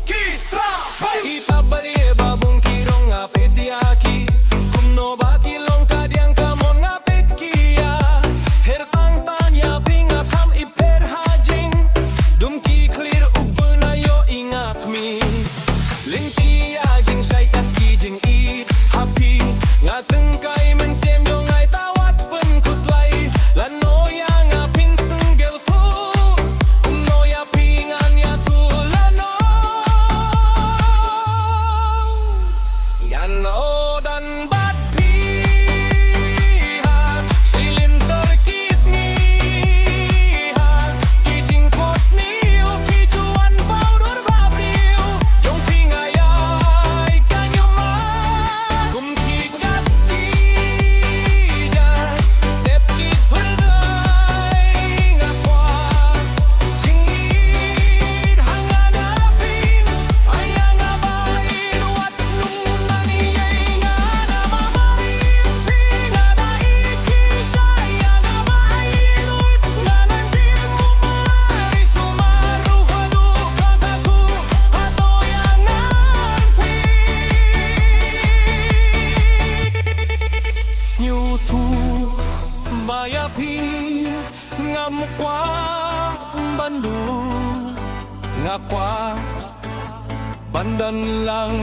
Kita balieh babung kirong ngapit yaki kumno baki longka diang kamon ngapit kia hertang tanya pinga kam iper hajing dumki clear ubena yo ingak mi linti ajing syai taski jing i happy ngateng kai men sem yo ngai tawat pen kuslai lano ya ngapin senggel tu kumno ya pingan ya tu lano yan odan bat pihak silin terkis ngihak kijing kos niu kijuan powder babriu yung pingayay kanyumay kumkikat skija step kit hulday ngakwa jingit hanganapin ayang abain wat nungan iyay nga namamarin pinada ichisay yang abain uit nananjin mumari sumaru hadu kagaku hato yang nanpin Snyutu bayapi ngamukwa Bandung ngakwa bandan lang